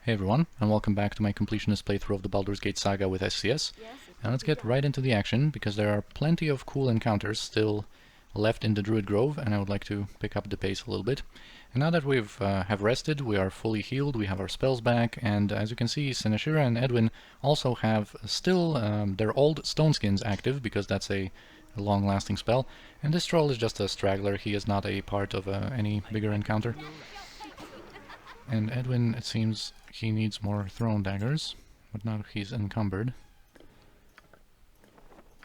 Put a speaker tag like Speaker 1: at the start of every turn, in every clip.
Speaker 1: Hey everyone, and welcome back to my completionist playthrough of the Baldur's Gate Saga with SCS. And let's get right into the action, because there are plenty of cool encounters still left in the Druid Grove, and I would like to pick up the pace a little bit. And now that we've have rested, we are fully healed, we have our spells back, and as you can see, Seneshira and Edwin also have still their old stone skins active, because that's a long-lasting spell. And this troll is just a straggler, he is not a part of any bigger encounter. And Edwin, it seems he needs more thrown daggers, but now he's encumbered.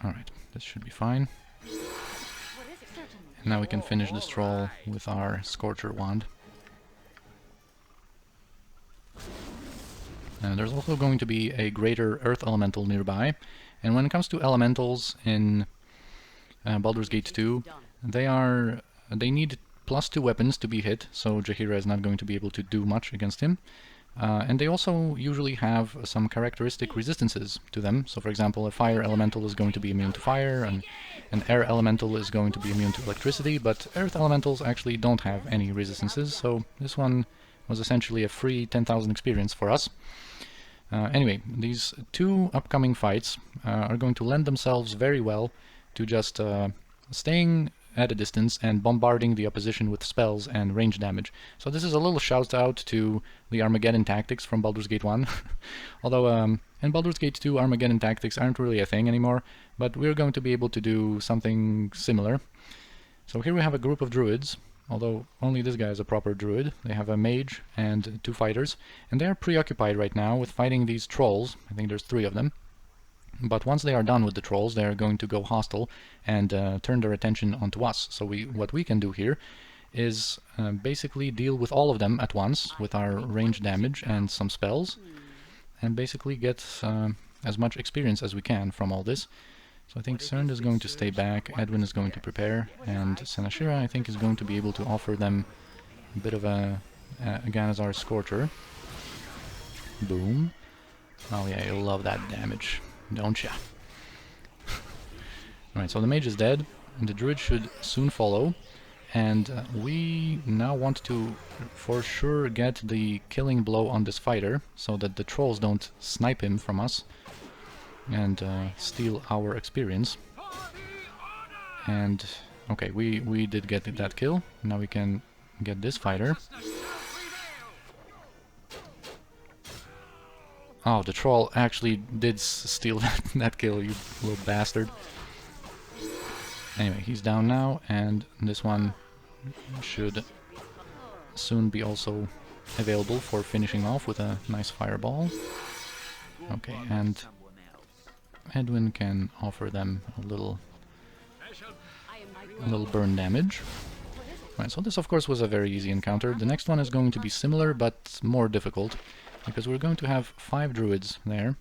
Speaker 1: Alright, this should be fine. And now we can finish this troll with our Scorcher wand. There's also going to be a greater earth elemental nearby, and when it comes to elementals in Baldur's Gate 2, they need +2 weapons to be hit, so Jaheira is not going to be able to do much against him. And they also usually have some characteristic resistances to them. So for example, a fire elemental is going to be immune to fire, and an air elemental is going to be immune to electricity, but earth elementals actually don't have any resistances, so this one was essentially a free 10,000 experience for us. Anyway, these two upcoming fights are going to lend themselves very well to just staying at a distance and bombarding the opposition with spells and range damage. So this is a little shout out to the Armageddon tactics from Baldur's Gate 1. Although in Baldur's Gate 2 Armageddon tactics aren't really a thing anymore, but we're going to be able to do something similar. So here we have a group of druids, although only this guy is a proper druid. They have a mage and 2 fighters, and they are preoccupied right now with fighting these trolls. I think there's 3 of them. But once they are done with the trolls, they are going to go hostile and turn their attention onto us. So what we can do here is basically deal with all of them at once with our range damage and some spells, and basically get as much experience as we can from all this. So I think Cern is going to stay back, Edwin is going to prepare, and Seneshira I think is going to be able to offer them a bit of a Ganazar Scorcher. Boom. Oh yeah, you'll love that damage, don't ya? Alright, so the mage is dead, and the druid should soon follow, and we now want to for sure get the killing blow on this fighter, so that the trolls don't snipe him from us and steal our experience. And okay, we did get that kill. Now we can get this fighter. Oh, the troll actually did steal that kill, you little bastard. Anyway, he's down now, and this one should soon be also available for finishing off with a nice fireball. Okay, and Edwin can offer them a little burn damage. Right, so this of course was a very easy encounter. The next one is going to be similar but more difficult, because we're going to have 5 druids there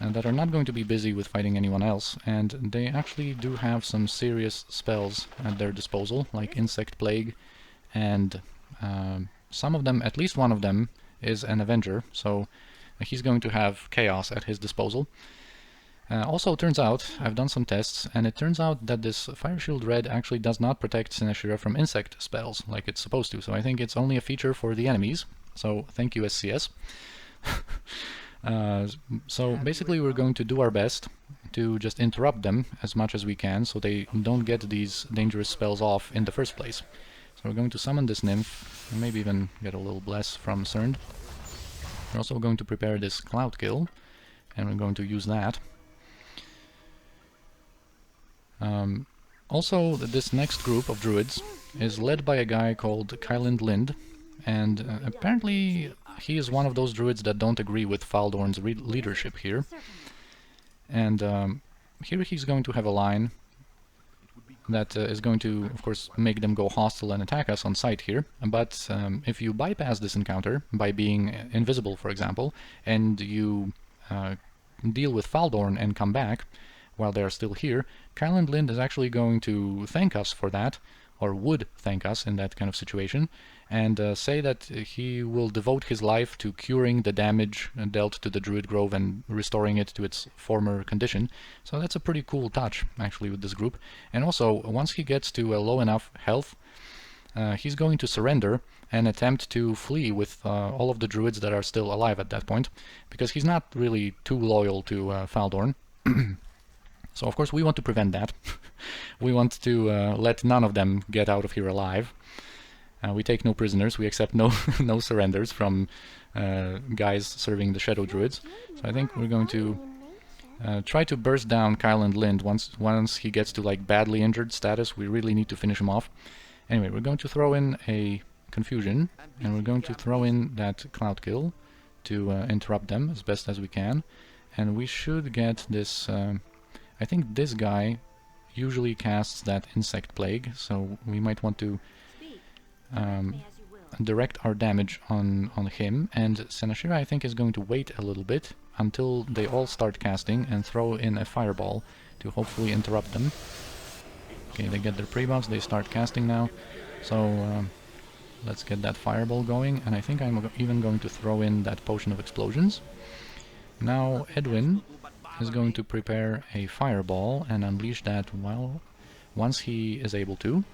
Speaker 1: that are not going to be busy with fighting anyone else, and they actually do have some serious spells at their disposal, like Insect Plague, and some of them, at least one of them, is an Avenger, so he's going to have Chaos at his disposal. Also, it turns out, I've done some tests, and it turns out that this Fire Shield Red actually does not protect Seneshira from insect spells like it's supposed to, so I think it's only a feature for the enemies, so thank you SCS. So basically we're going to do our best to just interrupt them as much as we can, so they don't get these dangerous spells off in the first place. So we're going to summon this nymph, and maybe even get a little bless from Cern. We're also going to prepare this Cloud Kill, and we're going to use that. Also, this next group of druids is led by a guy called Kyland Lind, and apparently he is one of those druids that don't agree with Faldorn's leadership here. And here he's going to have a line that is going to, of course, make them go hostile and attack us on sight here. But if you bypass this encounter by being invisible, for example, and you deal with Faldorn and come back while they are still here, Kyland Lind is actually going to thank us for that, or would thank us in that kind of situation, and say that he will devote his life to curing the damage dealt to the Druid Grove and restoring it to its former condition. So that's a pretty cool touch, actually, with this group. And also, once he gets to a low enough health, he's going to surrender and attempt to flee with all of the druids that are still alive at that point, because he's not really too loyal to Faldorn. So of course we want to prevent that. We want to let none of them get out of here alive. We take no prisoners, we accept no no surrenders from guys serving the Shadow Druids. So I think we're going to try to burst down Kyle and Lind once he gets to like badly injured status. We really need to finish him off. Anyway, we're going to throw in a confusion, and we're going to throw in that cloud kill to interrupt them as best as we can. And we should get this... I think this guy usually casts that insect plague, so we might want to direct our damage on him. And Senashira, I think, is going to wait a little bit until they all start casting and throw in a fireball to hopefully interrupt them. Okay, they get their pre-buffs, they start casting now, so let's get that fireball going, and I think I'm even going to throw in that potion of explosions. Now Edwin is going to prepare a fireball and unleash that once he is able to.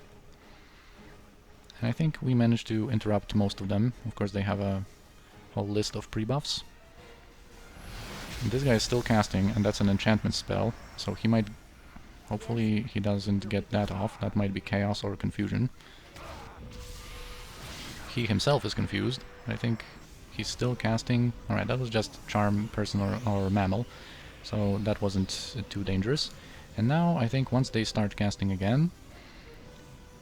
Speaker 1: And I think we managed to interrupt most of them. Of course they have a whole list of pre-buffs. This guy is still casting, and that's an enchantment spell, so he might... Hopefully he doesn't get that off. That might be chaos or confusion. He himself is confused. I think he's still casting. Alright, that was just charm, person, or mammal, so that wasn't too dangerous. And now I think once they start casting again...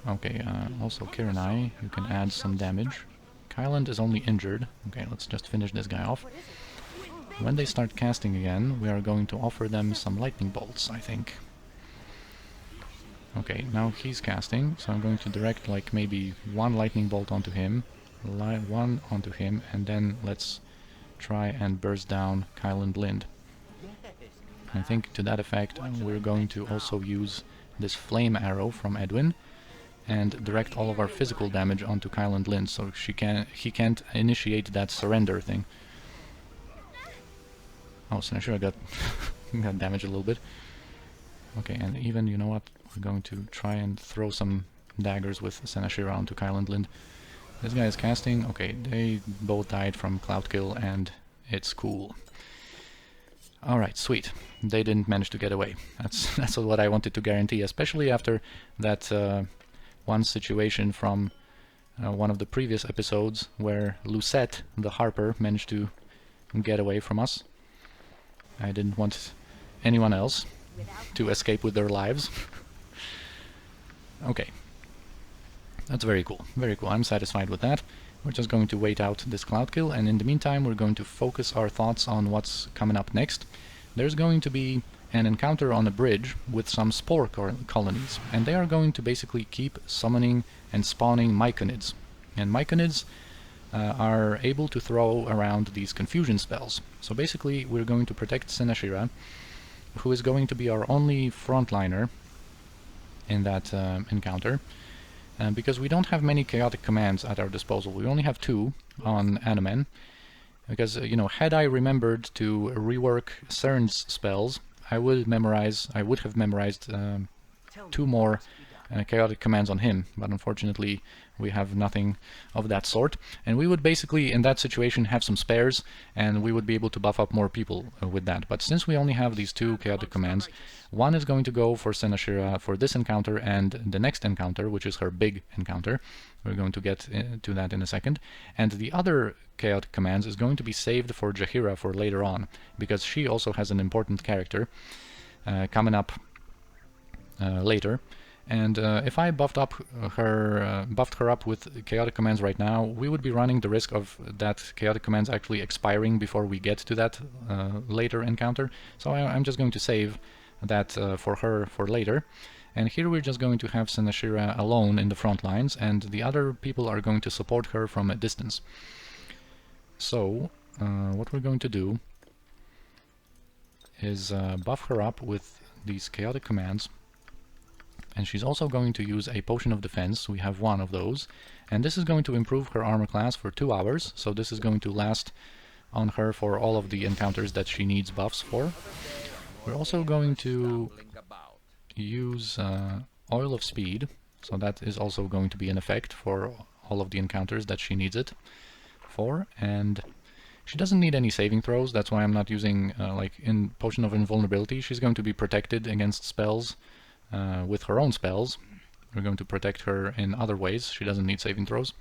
Speaker 1: Okay, also Kiranai, you can add some damage. Kyland is only injured. Okay, let's just finish this guy off. When they start casting again, we are going to offer them some lightning bolts, I think. Okay, now he's casting, so I'm going to direct like maybe one lightning bolt onto him, one onto him, and then let's try and burst down Kyle and Lind. I think to that effect we're going to also use this flame arrow from Edwin and direct all of our physical damage onto Kyle and Lind, so he can't initiate that surrender thing. Oh, Senashira got got damaged a little bit. Okay, and even, you know what, we're going to try and throw some daggers with Senashira onto Kyle and Lind. This guy is casting. Okay, they both died from cloud kill, and it's cool. Alright, sweet. They didn't manage to get away. That's what I wanted to guarantee, especially after that one situation from one of the previous episodes where Lucette, the Harper, managed to get away from us. I didn't want anyone else to escape with their lives. Okay. That's very cool. Very cool. I'm satisfied with that. We're just going to wait out this cloud kill, and in the meantime we're going to focus our thoughts on what's coming up next. There's going to be an encounter on a bridge with some spore colonies, and they are going to basically keep summoning and spawning Myconids. And Myconids are able to throw around these confusion spells. So basically we're going to protect Senashira, who is going to be our only frontliner in that encounter, because we don't have many chaotic commands at our disposal. We only have 2 on Animen, because you know, had I remembered to rework Cern's spells, I would have memorized 2 more chaotic commands on him, but unfortunately we have nothing of that sort, and we would basically in that situation have some spares, and we would be able to buff up more people with that. But since we only have these 2 chaotic commands, one is going to go for Senashira for this encounter and the next encounter, which is her big encounter. We're going to get to that in a second. And the other chaotic commands is going to be saved for Jaheira for later on, because she also has an important character coming up later. And if I buffed her up with chaotic commands right now, we would be running the risk of that chaotic commands actually expiring before we get to that later encounter. So I'm just going to save that for her for later. And here we're just going to have Senashira alone in the front lines, and the other people are going to support her from a distance. So what we're going to do is buff her up with these chaotic commands. And she's also going to use a potion of defense. We have 1 of those, and this is going to improve her armor class for 2 hours, so this is going to last on her for all of the encounters that she needs buffs for. We're also going to use Oil of Speed So that is also going to be an effect for all of the encounters that she needs it for. And she doesn't need any saving throws, that's why I'm not using, like in Potion of Invulnerability, she's going to be protected against spells with her own spells. We're going to protect her in other ways, she doesn't need saving throws.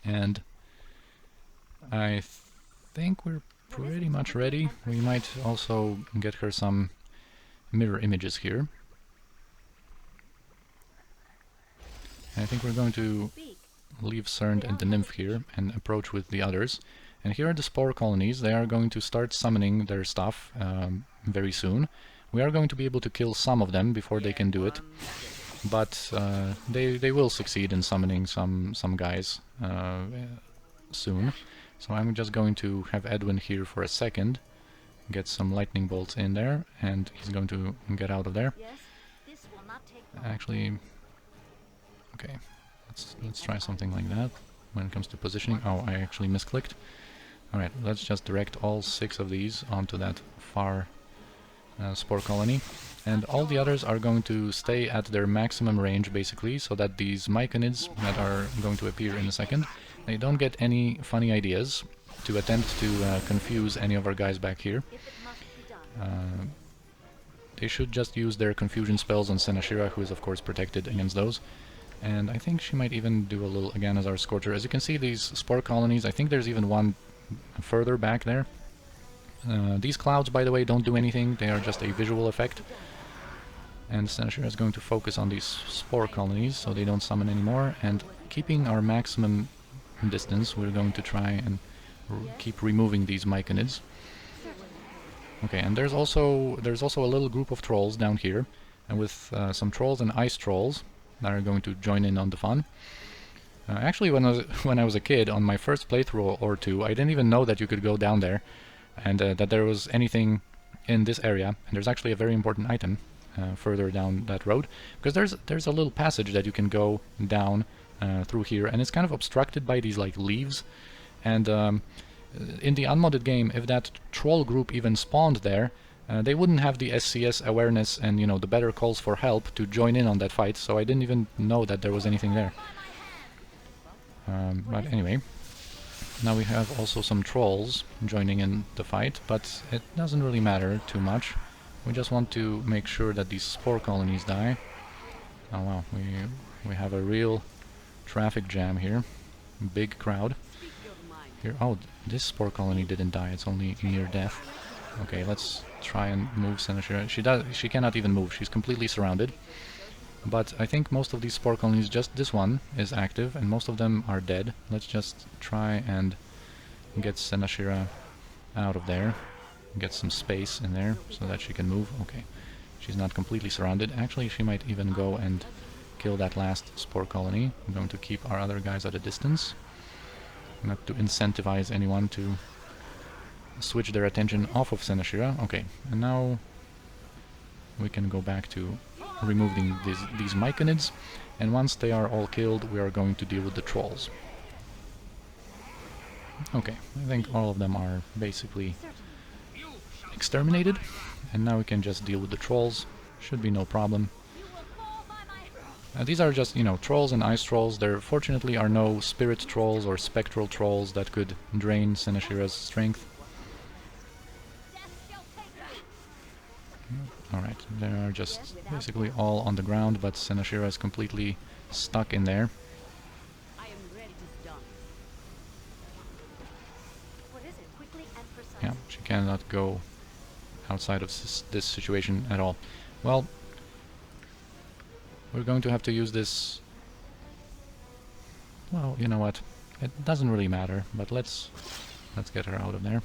Speaker 1: And I think we're pretty much ready. We might also get her some mirror images here. And I think we're going to leave Cerned and the Nymph here and approach with the others. And here are the spore colonies. They are going to start summoning their stuff very soon. We are going to be able to kill some of them before they can do it, but they will succeed in summoning some guys soon. So I'm just going to have Edwin here for a second, get some lightning bolts in there, and he's going to get out of there. Actually, okay, let's try something like that when it comes to positioning. Oh, I actually misclicked. Alright, let's just direct all 6 of these onto that far spore colony. And all the others are going to stay at their maximum range, basically, so that these Myconids that are going to appear in a second, they don't get any funny ideas to attempt to confuse any of our guys back here. They should just use their confusion spells on Senashira, who is of course protected against those. And I think she might even do a little Aganazar Scorcher. As you can see, these spore colonies, I think there's even one further back there. These clouds, by the way, don't do anything, they are just a visual effect. And Senashira is going to focus on these spore colonies so they don't summon anymore, and keeping our maximum distance, we're going to try and keep removing these Myconids. Okay, and there's also a little group of trolls down here, and with some trolls and ice trolls that are going to join in on the fun. Actually, when I was a kid, on my first playthrough or two, I didn't even know that you could go down there, and that there was anything in this area. And there's actually a very important item further down that road, because there's a little passage that you can go down through here, and it's kind of obstructed by these like leaves. And in the unmodded game, if that troll group even spawned there, they wouldn't have the SCS awareness and, you know, the better calls for help to join in on that fight. So I didn't even know that there was anything there. But anyway, now we have also some trolls joining in the fight, but it doesn't really matter too much. We just want to make sure that these spore colonies die. Oh wow, we have a real traffic jam here. Big crowd. Here, oh, this spore colony didn't die, it's only near death. Okay, let's try and move Senashira. She cannot even move, she's completely surrounded. But I think most of these spore colonies, just this one is active, and most of them are dead. Let's just try and get Senashira out of there. Get some space in there so that she can move. Okay, she's not completely surrounded. Actually, she might even go and kill that last spore colony. I'm going to keep our other guys at a distance, not to incentivize anyone to switch their attention off of Senashira. Okay, and now we can go back to removing these Myconids, and once they are all killed, we are going to deal with the trolls. Okay, I think all of them are basically exterminated, and now we can just deal with the trolls. Should be no problem. These are just, you know, trolls and ice trolls. There fortunately are no spirit trolls or spectral trolls that could drain Senashira's strength. Alright, they are just basically all on the ground, but Senashira is completely stuck in there. Yeah, she cannot go outside of this situation at all. Well, we're going to have to use this... Well, you know what, it doesn't really matter, but let's get her out of there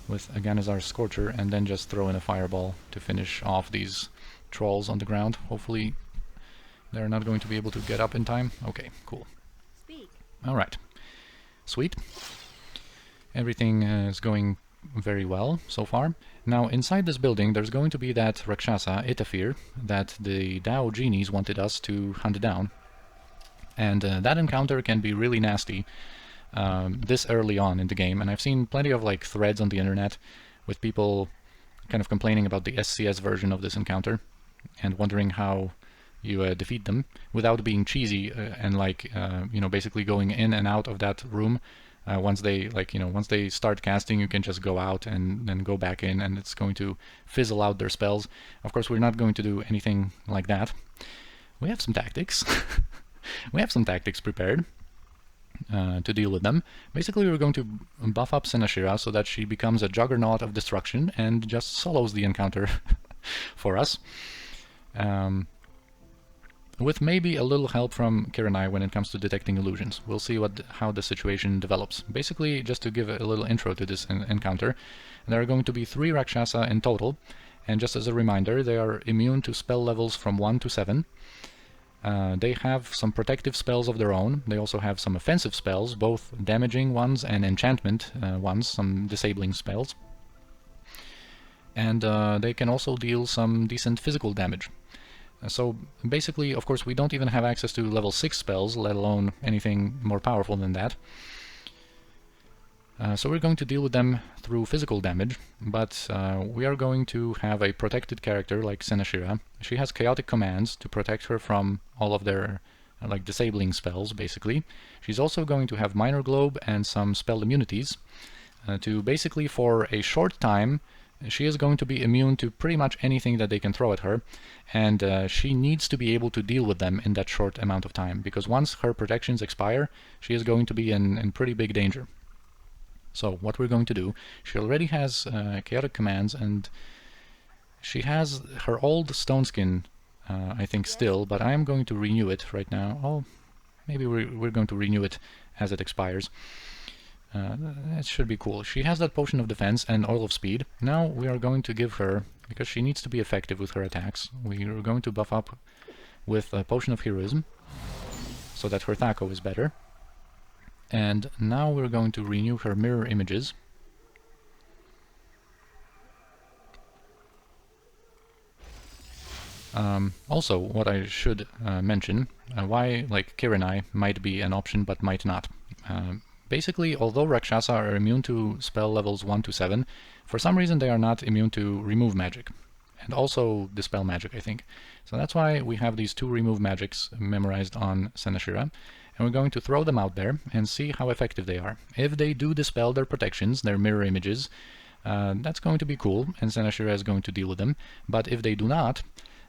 Speaker 1: with Aganazar's Scorcher, and then just throw in a fireball to finish off these trolls on the ground. Hopefully they're not going to be able to get up in time. Okay, cool. Alright, sweet. Everything is going very well so far. Now inside this building there's going to be that Rakshasa Ihtafeer that the Dao genies wanted us to hunt down, and that encounter can be really nasty this early on in the game, and I've seen plenty of like threads on the internet with people kind of complaining about the SCS version of this encounter and wondering how you defeat them without being cheesy and like you know, basically going in and out of that room. Once they once they start casting, you can just go out and then go back in, and it's going to fizzle out their spells. Of course, we're not going to do anything like that. We have some tactics. We have some tactics prepared to deal with them. Basically, we're going to buff up Senashira so that she becomes a juggernaut of destruction and just solos the encounter for us. With maybe a little help from Kiranai when it comes to detecting illusions. We'll see how the situation develops. Basically, just to give a little intro to this encounter, there are going to be 3 Rakshasa in total, and just as a reminder, they are immune to spell levels from 1 to 7. They have some protective spells of their own. They also have some offensive spells, both damaging ones and enchantment ones, some disabling spells. And they can also deal some decent physical damage. So basically, of course, we don't even have access to level 6 spells, let alone anything more powerful than that. So we're going to deal with them through physical damage, but we are going to have a protected character like Senashira. She has chaotic commands to protect her from all of their like disabling spells, basically. She's also going to have minor globe and some spell immunities to basically, for a short time, she is going to be immune to pretty much anything that they can throw at her, and she needs to be able to deal with them in that short amount of time, because once her protections expire, she is going to be in pretty big danger. So what we're going to do, she already has chaotic commands, and she has her old stone skin, I think, still, but I am going to renew it right now. Oh, maybe we're going to renew it as it expires. That should be cool. She has that potion of defense and oil of speed. Now we are going to give her, because she needs to be effective with her attacks, we are going to buff up with a potion of heroism so that her Thaco is better. And now we're going to renew her mirror images. Also, what I should mention, why like Kiranai might be an option but might not. Basically, although Rakshasa are immune to spell levels 1 to 7, for some reason they are not immune to remove magic, and also dispel magic, I think. So that's why we have these 2 remove magics memorized on Senashira, and we're going to throw them out there and see how effective they are. If they do dispel their protections, their mirror images, that's going to be cool, and Senashira is going to deal with them. But if they do not,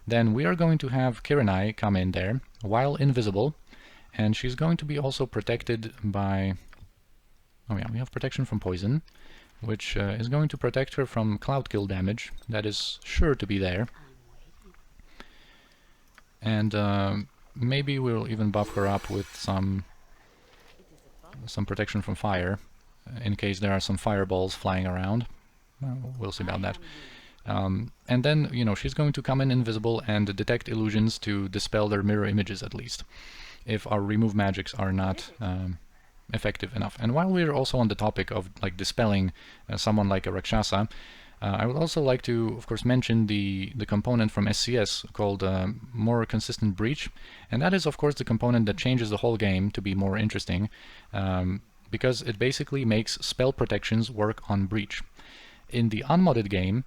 Speaker 1: then we are going to have Kiranai come in there while invisible, and she's going to be also protected by... Oh yeah, we have protection from poison, which is going to protect her from cloud kill damage. That is sure to be there. And maybe we'll even buff her up with some protection from fire, in case there are some fireballs flying around. We'll see about that. And then, you know, she's going to come in invisible and detect illusions to dispel their mirror images, at least, if our remove magics are not effective enough. And while we're also on the topic of like dispelling someone like a Rakshasa, I would also like to, of course, mention the component from SCS called More Consistent Breach, and that is, of course, the component that changes the whole game to be more interesting, because it basically makes spell protections work on Breach. In the unmodded game,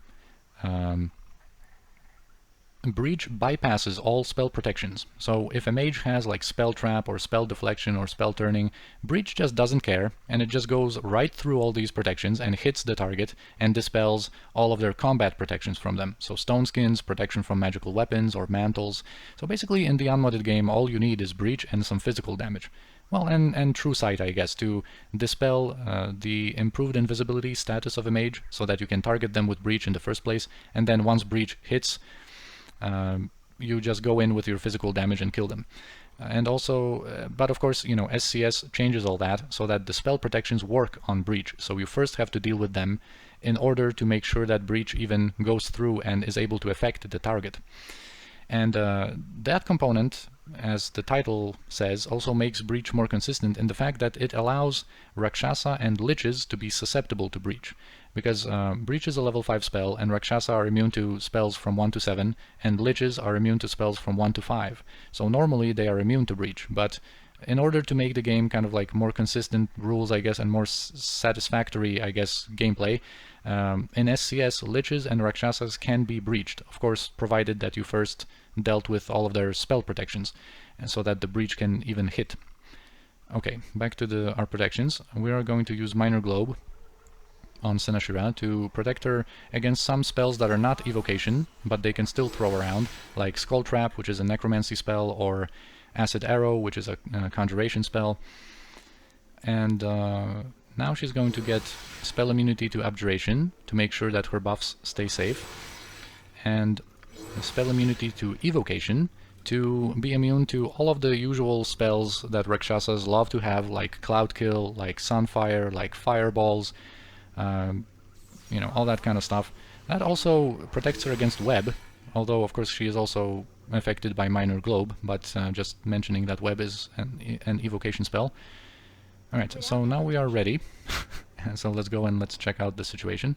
Speaker 1: Breach bypasses all spell protections. So if a mage has like spell trap or spell deflection or spell turning, Breach just doesn't care, and it just goes right through all these protections and hits the target and dispels all of their combat protections from them. So stone skins, protection from magical weapons or mantles. So basically in the unmodded game all you need is Breach and some physical damage. Well, and True Sight, I guess, to dispel the improved invisibility status of a mage so that you can target them with Breach in the first place, and then once Breach hits, you just go in with your physical damage and kill them. And also, but of course, you know, SCS changes all that so that the spell protections work on Breach. So you first have to deal with them in order to make sure that Breach even goes through and is able to affect the target. And that component, as the title says, also makes Breach more consistent in the fact that it allows Rakshasa and Liches to be susceptible to Breach. Because Breach is a level 5 spell, and Rakshasa are immune to spells from 1 to 7, and Liches are immune to spells from 1 to 5. So normally they are immune to Breach, but in order to make the game kind of like more consistent rules, I guess, and more satisfactory, I guess, gameplay, in SCS, Liches and Rakshasas can be breached, of course, provided that you first dealt with all of their spell protections, and so that the breach can even hit. Okay, back to our protections. We are going to use Minor Globe on Senashira to protect her against some spells that are not evocation, but they can still throw around, like Skull Trap, which is a necromancy spell, or Acid Arrow, which is a conjuration spell. And now she's going to get spell immunity to Abjuration to make sure that her buffs stay safe, and spell immunity to Evocation to be immune to all of the usual spells that Rakshasas love to have, like Cloud Kill, like Sunfire, like Fireballs, you know, all that kind of stuff. That also protects her against Web, although of course she is also affected by Minor Globe, but just mentioning that Web is an evocation spell. Alright, so now we are ready. So let's go and let's check out the situation.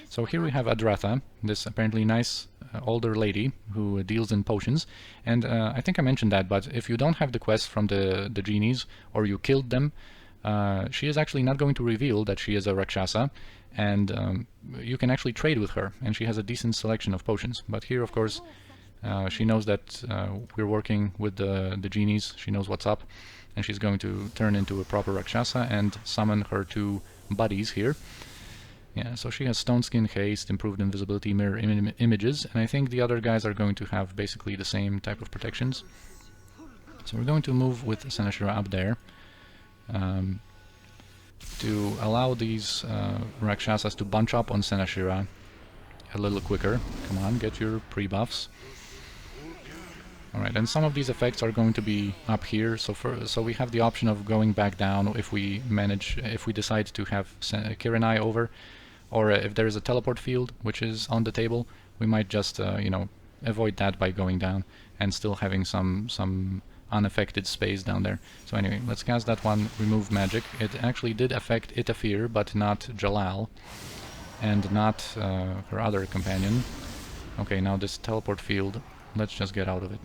Speaker 1: So here we have Adratha, this apparently nice older lady who deals in potions, and I think I mentioned that, but if you don't have the quest from the genies, or you killed them, she is actually not going to reveal that she is a Rakshasa, and you can actually trade with her, and she has a decent selection of potions. But here, of course, she knows that we're working with the genies, she knows what's up, and she's going to turn into a proper Rakshasa and summon her two buddies here. Yeah, so she has Stone Skin, Haste, Improved Invisibility, Mirror Images, and I think the other guys are going to have basically the same type of protections. So we're going to move with Senashira up there to allow these Rakshasas to bunch up on Senashira a little quicker. Come on, get your pre-buffs. Alright, and some of these effects are going to be up here, so we have the option of going back down if we decide to have Kirinai over, or if there is a teleport field which is on the table, we might just you know, avoid that by going down and still having some unaffected space down there. So anyway, let's cast that one, remove magic. It actually did affect Ihtafeer, but not Jalal, and not her other companion. Okay, now this teleport field, let's just get out of it,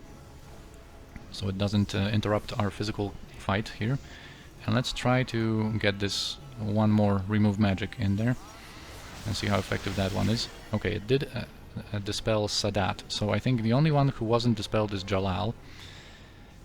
Speaker 1: so it doesn't interrupt our physical fight here. And let's try to get this one more remove magic in there and see how effective that one is. Okay, it did dispel Sadat, so I think the only one who wasn't dispelled is Jalal.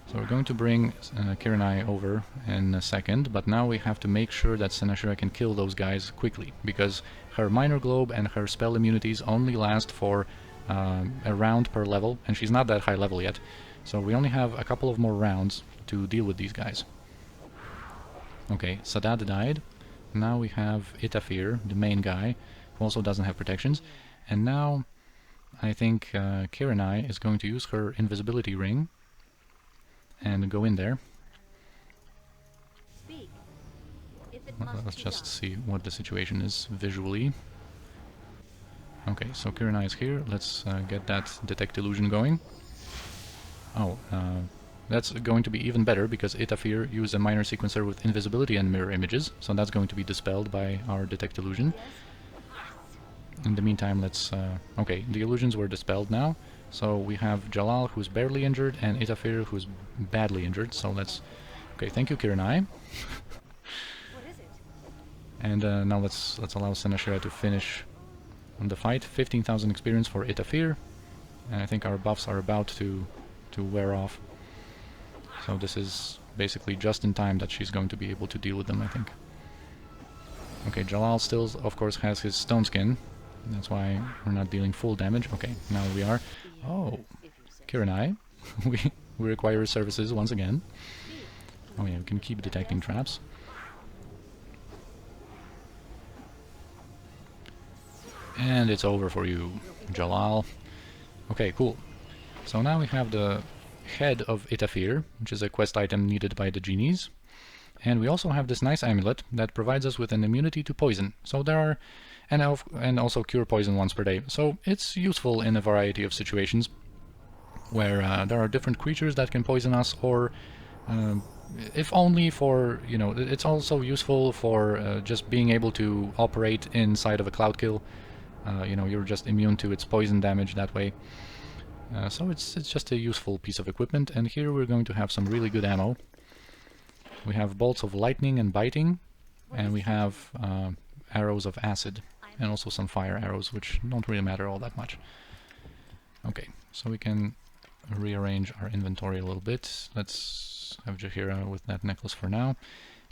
Speaker 1: So we're going to bring Kirinai over in a second, but now we have to make sure that Senashira can kill those guys quickly, because her Minor Globe and her spell immunities only last for a round per level, and she's not that high level yet. So we only have a couple of more rounds to deal with these guys. Okay, Sadat died. Now we have Ihtafeer, the main guy, who also doesn't have protections. And now I think Kirinai is going to use her invisibility ring and go in there. Let's just see what the situation is visually. Okay, so Kirinai is here. Let's get that Detect Illusion going. Oh, that's going to be even better, because Ihtafeer used a minor sequencer with invisibility and mirror images, so that's going to be dispelled by our Detect Illusion. In the meantime, let's... okay, the illusions were dispelled now, so we have Jalal, who's barely injured, and Ihtafeer, who's badly injured, so let's... Okay, thank you, Kirinai. And now let's allow Senashira to finish the fight. 15,000 experience for Ihtafeer, and I think our buffs are about to wear off. So this is basically just in time that she's going to be able to deal with them, I think. Okay, Jalal still, of course, has his Stone Skin. That's why we're not dealing full damage. Okay, now we are. Oh, Kirinai. we require his services once again. Oh yeah, we can keep detecting traps. And it's over for you, Jalal. Okay, cool. So now we have the head of Ihtafeer, which is a quest item needed by the genies. And we also have this nice amulet that provides us with an immunity to poison. So there are... and also cure poison once per day. So it's useful in a variety of situations where there are different creatures that can poison us, or if only for, you know, it's also useful for just being able to operate inside of a cloud kill. You know, you're just immune to its poison damage that way. So it's just a useful piece of equipment, and here we're going to have some really good ammo. We have bolts of lightning and biting, and we have arrows of acid, and also some fire arrows, which don't really matter all that much. Okay, so we can rearrange our inventory a little bit. Let's have Jaheira with that necklace for now.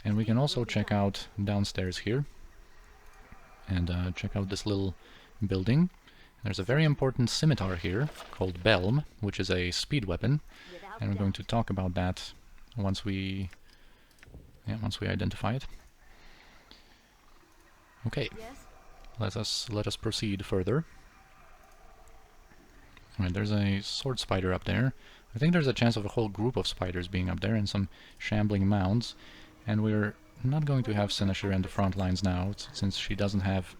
Speaker 1: And we can also check out downstairs here, and check out this little building. There's a very important scimitar here called Belm, which is a speed weapon, and we're going to talk about that once we identify it. Okay, let us proceed further. Alright, there's a sword spider up there. I think there's a chance of a whole group of spiders being up there, and some Shambling Mounds. And we're not going to have Senashira in the front lines now, since she doesn't have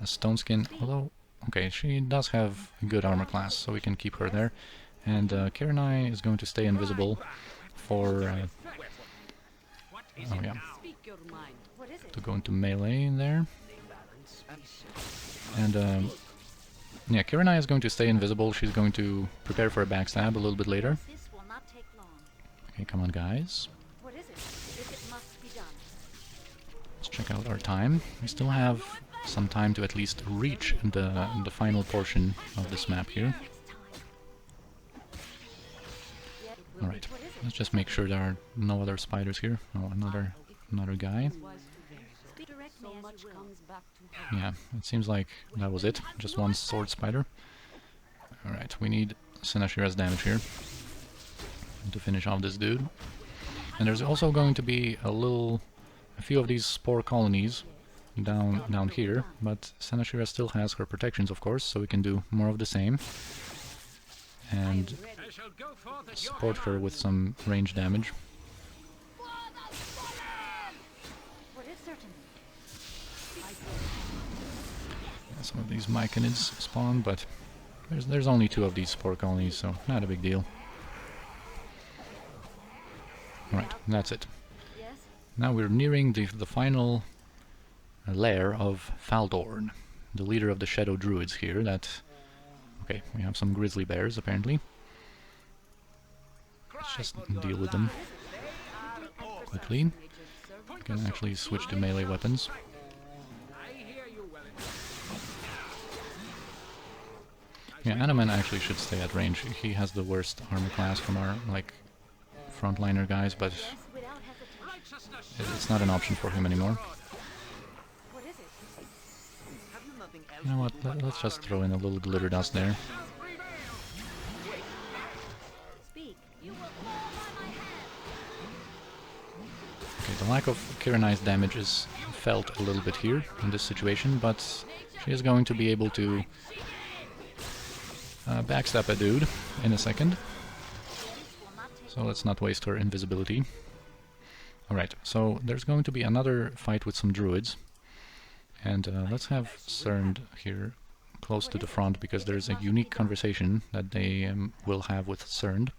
Speaker 1: a stone skin, although, okay, she does have a good armor class, so we can keep her there. And Kiranai is going to stay invisible for, oh yeah, to go into melee in there. And yeah, Kiranai is going to stay invisible. She's going to prepare for a backstab a little bit later. Okay, come on, guys. Let's check out our time. We still have some time to at least reach the final portion of this map here. Alright, let's just make sure there are no other spiders here. Oh, another guy. Yeah, it seems like that was it. Just one sword spider. Alright, we need Senashira's damage here to finish off this dude. And there's also going to be a few of these spore colonies down here, but Senashira still has her protections, of course, so we can do more of the same. And support her with some range damage. Yeah, some of these Myconids spawn, but there's only 2 of these spore colonies, so not a big deal. Right, that's it. Now we're nearing the final lair of Baldur, the leader of the Shadow Druids here. Okay, we have some grizzly bears apparently. Let's just deal with them quickly. We can actually switch to melee weapons. Yeah, Animan actually should stay at range. He has the worst armor class from our frontliner guys, but it's not an option for him anymore. You know what, let's just throw in a little glitter dust there. Okay, the lack of Kiranai's damage is felt a little bit here in this situation, but she is going to be able to backstab a dude in a second. So let's not waste her invisibility. Alright, so there's going to be another fight with some druids. And let's have Cerned here close to the front, because there's a unique conversation that they will have with Cerned.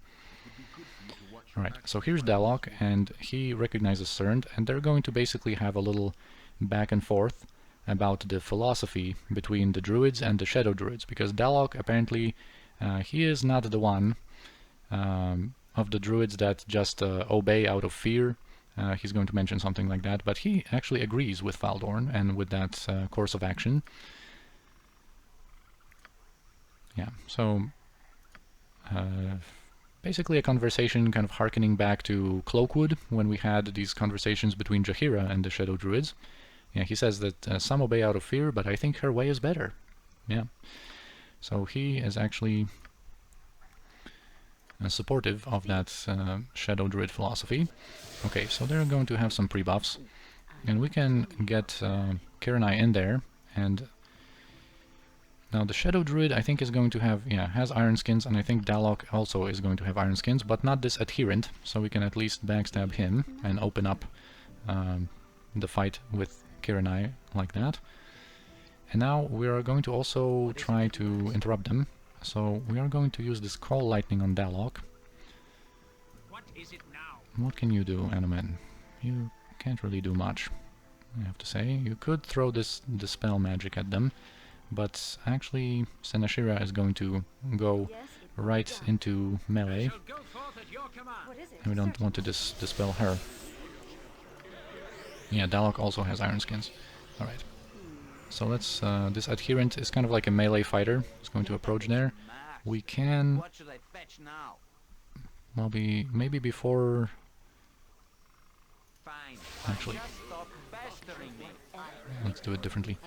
Speaker 1: Alright, so here's Dalok, and he recognizes Cerned, and they're going to basically have a little back and forth about the philosophy between the druids and the shadow druids, because Dalok apparently he is not the one of the druids that just obey out of fear. He's going to mention something like that, but he actually agrees with Baldur and with that course of action. Yeah, so basically a conversation kind of harkening back to Cloakwood, when we had these conversations between Jaheira and the Shadow Druids. Yeah, he says that some obey out of fear, but I think her way is better. Yeah, so he is actually supportive of that Shadow Druid philosophy. Okay, so they're going to have some pre-buffs, and we can get Kiranai in there, and now the Shadow Druid I think is going to have, has iron skins, and I think Dalok also is going to have iron skins, but not this adherent, so we can at least backstab him and open up the fight with Kiranai like that. And now we are going to also try to interrupt them, so we are going to use this Call Lightning on Dalok. What can you do, Animan? You can't really do much, I have to say. You could throw this Dispel magic at them, but actually Senashira is going to go right into melee, and we don't want to dispel her. Yeah, Dalok also has iron skins. Alright. So let's, this adherent is kind of like a melee fighter. It's going to approach there. We can, well, maybe before, actually, let's do it differently.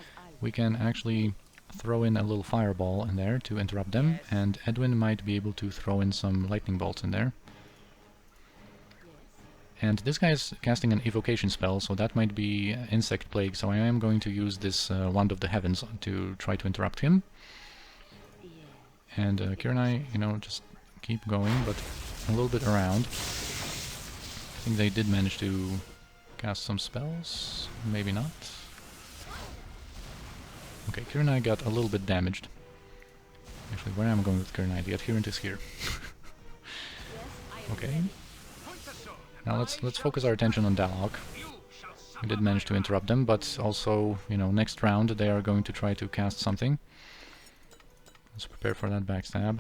Speaker 1: We can actually throw in a little fireball in there to interrupt them, and Edwin might be able to throw in some lightning bolts in there. And this guy is casting an evocation spell, so that might be insect plague, so I am going to use this Wand of the Heavens to try to interrupt him. And Kira and I, you know, just keep going, but a little bit around. I think they did manage to cast some spells, maybe not. Okay, Kira and I got a little bit damaged. Actually, where am I going with Kira and I? The adherent is here. Okay. Now let's focus our attention on Dalok. We did manage to interrupt them, but also, you know, next round they are going to try to cast something. Let's prepare for that backstab.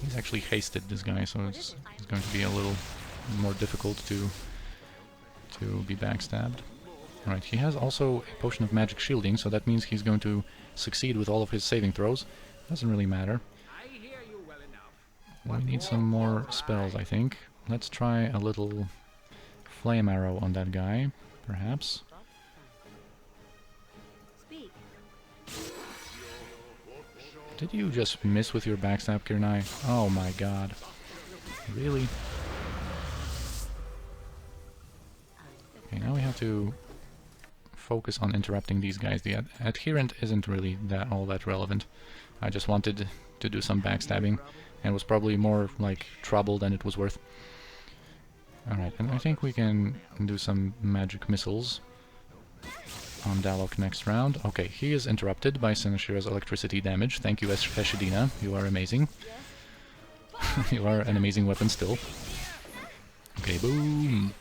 Speaker 1: He's actually hasted, this guy, so it's going to be a little more difficult to be backstabbed. Alright, he has also a potion of magic shielding, so that means he's going to succeed with all of his saving throws. Doesn't really matter. We need some more spells, I think. Let's try a little flame arrow on that guy, perhaps. Did you just miss with your backstab, Kirnai? Oh my god. Really? Okay, now we have to focus on interrupting these guys. The adherent isn't really all that relevant. I just wanted to do some backstabbing, and was probably more like trouble than it was worth. Alright, and I think we can do some magic missiles on Dalok next round. Okay, he is interrupted by Sinashira's electricity damage. Thank you, Eshidina. You are amazing. You are an amazing weapon still. Okay, boom!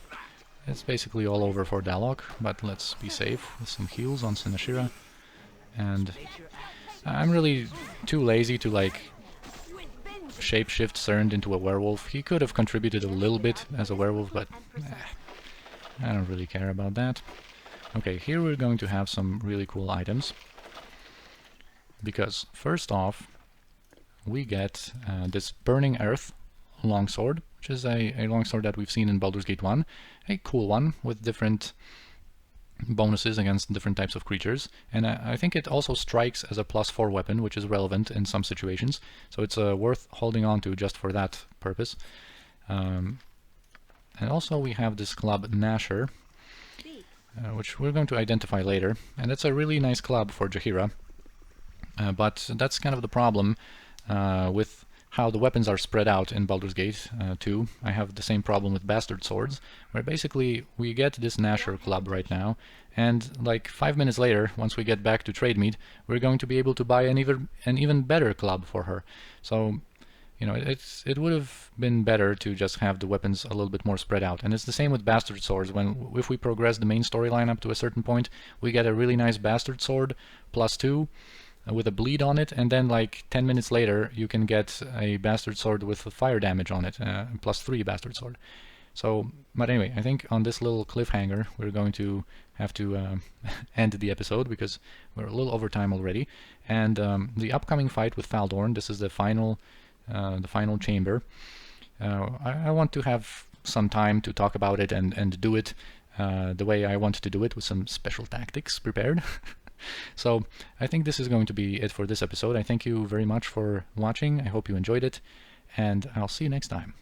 Speaker 1: It's basically all over for Dalok, but let's be safe with some heals on Sinashira. And I'm really too lazy to, like, shapeshift Cerned into a werewolf. He could have contributed a little bit as a werewolf, but I don't really care about that. Okay, here we're going to have some really cool items. Because, first off, we get this Burning Earth longsword, which is a longsword that we've seen in Baldur's Gate 1. A cool one, with different bonuses against different types of creatures, and I think it also strikes as a +4 weapon, which is relevant in some situations, so it's worth holding on to just for that purpose. And also we have this club Nasher, which we're going to identify later, and it's a really nice club for Jaheira, but that's kind of the problem with how the weapons are spread out in Baldur's Gate 2. I have the same problem with Bastard Swords, where basically we get this Nasher club right now, and like 5 minutes later, once we get back to Trademeet, we're going to be able to buy an even better club for her. So, you know, it would have been better to just have the weapons a little bit more spread out. And it's the same with Bastard Swords. If we progress the main storyline up to a certain point, we get a really nice Bastard Sword +2, with a bleed on it, and then like 10 minutes later you can get a Bastard Sword with fire damage on it, +3 Bastard Sword. So, but anyway, I think on this little cliffhanger we're going to have to end the episode, because we're a little over time already, and the upcoming fight with Faldorn, this is the final chamber. I want to have some time to talk about it and do it the way I want to do it, with some special tactics prepared. So I think this is going to be it for this episode. I thank you very much for watching. I hope you enjoyed it, and I'll see you next time.